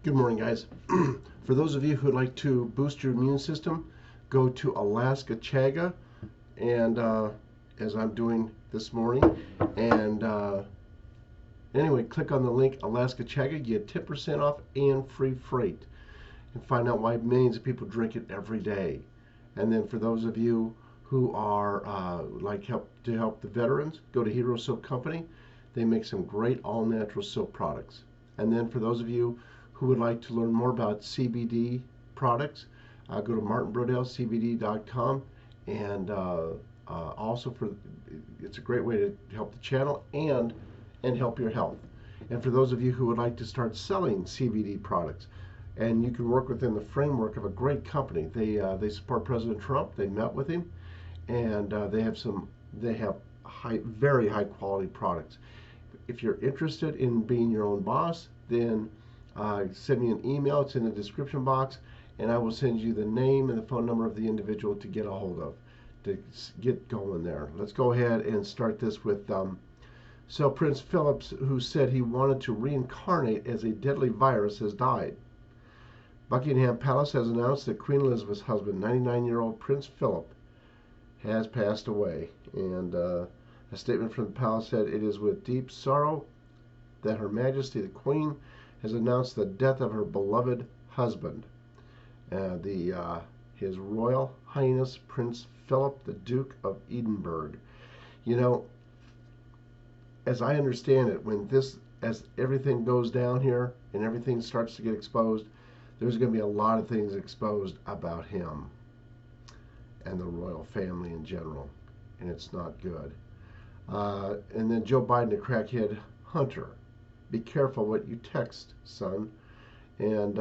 Good morning, guys. For those of you who'd like to boost your immune system, go to Alaska Chaga, and as I'm doing this morning. And anyway, click on the link Alaska Chaga, get 10% off and free freight, and find out why millions of people drink it every day. And then for those of you who are help the veterans, go to Hero Soap Company. They make some great all-natural soap products. And then for those of you who would like to learn more about CBD products, go to martinbrodellcbd.com, and also it's a great way to help the channel and help your health. And for those of you who would like to start selling CBD products, and you can work within the framework of a great company. They support President Trump. They met with him, and they have very high quality products. If you're interested in being your own boss, then send me an email. It's in the description box, and I will send you the name and the phone number of the individual to get a hold of to get going there. Let's go ahead and start this with so Prince Philip, who said he wanted to reincarnate as a deadly virus, has died. Buckingham Palace has announced that Queen Elizabeth's husband, 99-year-old Prince Philip, has passed away. And a statement from the palace said, "It is with deep sorrow that Her Majesty the Queen has announced the death of her beloved husband, His Royal Highness Prince Philip, the Duke of Edinburgh." You know, as I understand it, as everything goes down here and everything starts to get exposed, there's going to be a lot of things exposed about him and the royal family in general, and it's not good. And then Joe Biden, a crackhead hunter. Be careful what you text, son. And,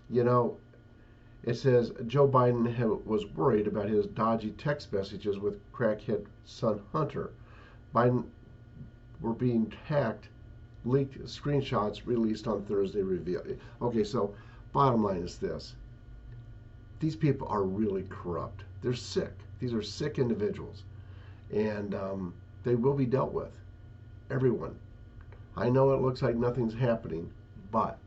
you know, it says Joe Biden was worried about his dodgy text messages with crackhead son Hunter. Biden were being hacked, leaked screenshots released on Thursday reveal. Okay, so bottom line is this. These people are really corrupt. They're sick. These are sick individuals. And they will be dealt with. Everyone. I know it looks like nothing's happening, but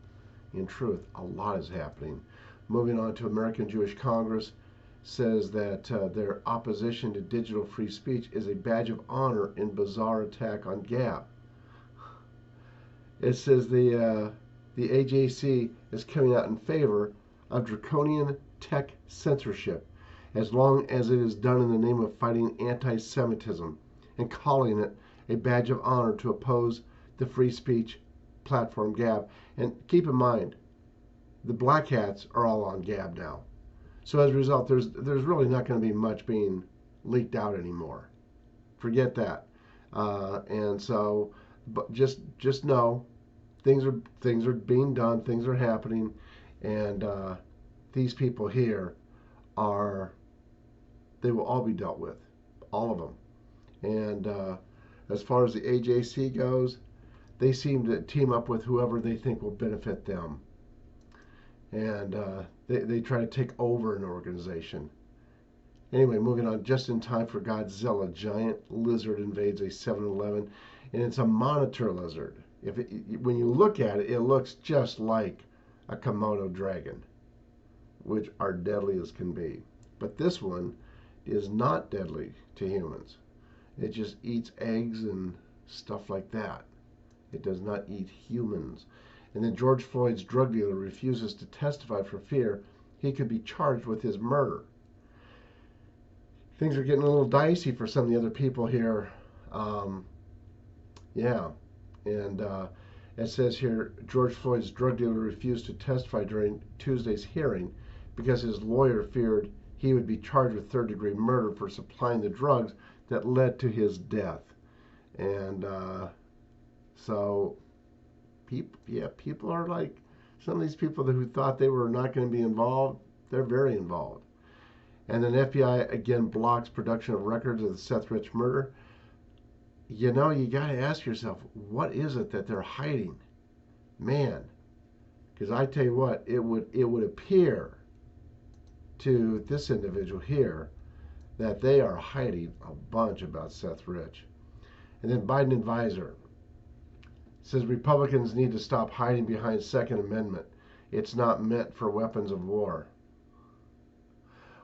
in truth, a lot is happening. Moving on to American Jewish Congress says that their opposition to digital free speech is a badge of honor in bizarre attack on Gab. It says the AJC is coming out in favor of draconian tech censorship as long as it is done in the name of fighting anti-Semitism, and calling it a badge of honor to oppose the free speech platform Gab. And keep in mind, the black hats are all on Gab now. So as a result, there's really not going to be much being leaked out anymore. Forget that. And so, but just know, things are being done, things are happening, and these people here they will all be dealt with, all of them. And as far as the AJC goes, they seem to team up with whoever they think will benefit them. And they try to take over an organization. Anyway, moving on, just in time for Godzilla, giant lizard invades a 7-Eleven, and it's a monitor lizard. When you look at it, it looks just like a Komodo dragon, which are deadly as can be. But this one is not deadly to humans. It just eats eggs and stuff like that. It does not eat humans. And then George Floyd's drug dealer refuses to testify for fear he could be charged with his murder. Things are getting a little dicey for some of the other people here. Yeah. And it says here, George Floyd's drug dealer refused to testify during Tuesday's hearing because his lawyer feared he would be charged with third-degree murder for supplying the drugs that led to his death. And so people are like, some of these people who thought they were not going to be involved, they're very involved. And then FBI again blocks production of records of the Seth Rich murder. You know, you got to ask yourself, what is it that they're hiding? Man, because I tell you what, it would appear to this individual here that they are hiding a bunch about Seth Rich. And then Biden advisor. says Republicans need to stop hiding behind Second Amendment. It's not meant for weapons of war.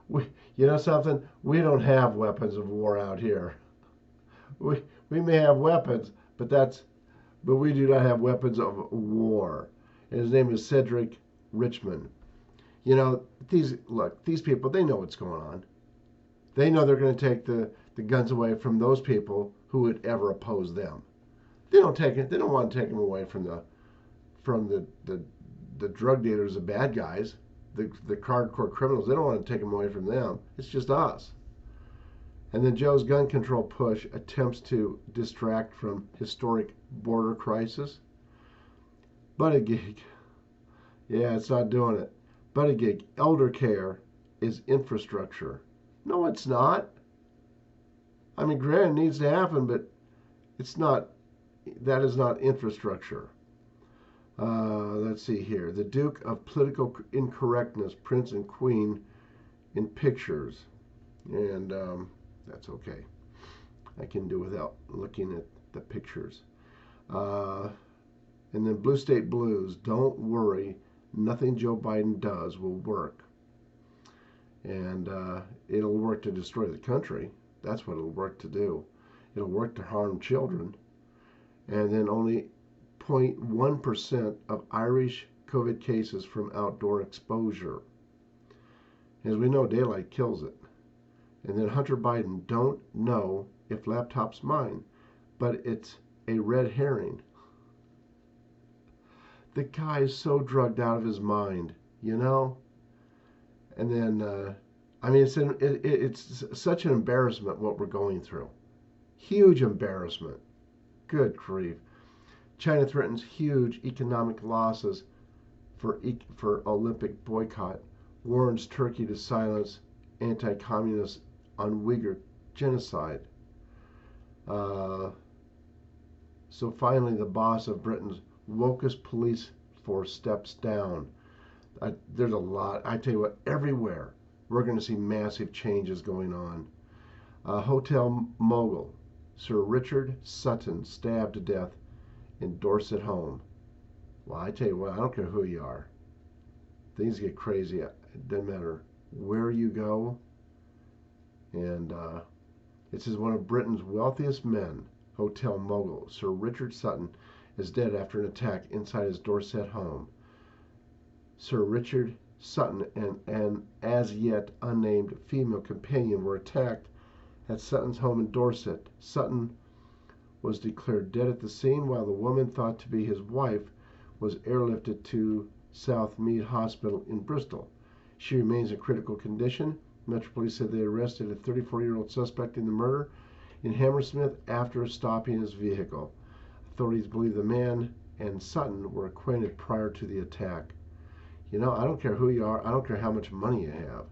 You know something? We don't have weapons of war out here. We may have weapons, but we do not have weapons of war. And his name is Cedric Richmond. You know, these people, they know what's going on. They know they're going to take the guns away from those people who would ever oppose them. They don't want to take them away from the drug dealers, the bad guys, the hardcore criminals. They don't want to take them away from them. It's just us. And then Joe's gun control push attempts to distract from historic border crisis. Buttigieg, yeah, it's not doing it. Buttigieg, elder care is infrastructure. No, it's not. I mean, granted, it needs to happen, but it's not. That is not infrastructure. Let's see here. The Duke of Political Incorrectness, Prince and Queen in pictures. And that's okay. I can do without looking at the pictures. And then Blue State Blues. Don't worry. Nothing Joe Biden does will work. And it'll work to destroy the country. That's what it'll work to do. It'll work to harm children. And then only 0.1% of Irish COVID cases from outdoor exposure. As we know, daylight kills it. And then Hunter Biden, don't know if laptop's mine, but it's a red herring. The guy is so drugged out of his mind, you know? And then, I mean, it's such an embarrassment what we're going through. Huge embarrassment. Good grief. China threatens huge economic losses for Olympic boycott. Warns Turkey to silence anti-communists on Uyghur genocide. So finally, the boss of Britain's wokest police force steps down. There's a lot. I tell you what, everywhere we're going to see massive changes going on. Hotel mogul Sir Richard Sutton stabbed to death in Dorset home. Well, I tell you what, I don't care who you are. Things get crazy. It doesn't matter where you go. And it says one of Britain's wealthiest men, hotel mogul Sir Richard Sutton, is dead after an attack inside his Dorset home. Sir Richard Sutton and an as yet unnamed female companion were attacked at Sutton's home in Dorset. Sutton was declared dead at the scene, while the woman thought to be his wife was airlifted to South Mead Hospital in Bristol. She remains in critical condition. Metro Police said they arrested a 34-year-old suspect in the murder in Hammersmith after stopping his vehicle. Authorities believe the man and Sutton were acquainted prior to the attack. You know, I don't care who you are. I don't care how much money you have.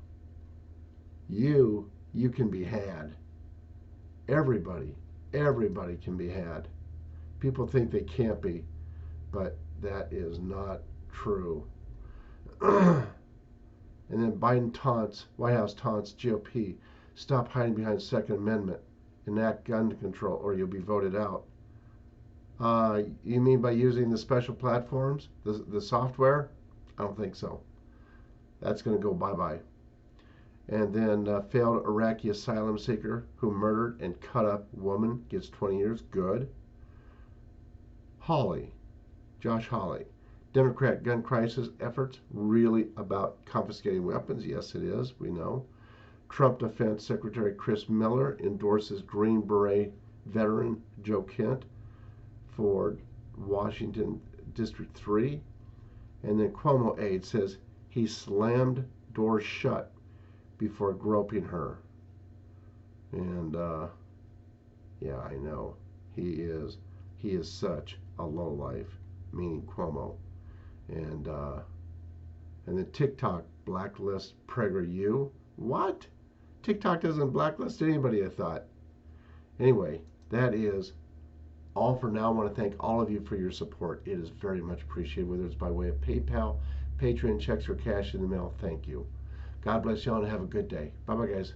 You can be had. Everybody can be had. People think they can't be, but that is not true. And then White House taunts GOP, stop hiding behind Second Amendment, enact gun control, or you'll be voted out. You mean by using the special platforms, the software? I don't think so. That's going to go bye-bye. And then failed Iraqi asylum seeker who murdered and cut up woman gets 20 years. Good. Josh Hawley. Democrat gun crisis efforts really about confiscating weapons? Yes, it is. We know. Trump Defense Secretary Chris Miller endorses Green Beret veteran Joe Kent for Washington District 3. And then Cuomo aide says he slammed doors shut before groping her. And yeah, I know he is such a lowlife, meaning Cuomo. And then TikTok blacklist PragerU. What? TikTok doesn't blacklist anybody, I thought. Anyway, that is all for now. I want to thank all of you for your support. It is very much appreciated, whether it's by way of PayPal, Patreon, checks, or cash in the mail. Thank you. God bless y'all and have a good day. Bye-bye, guys.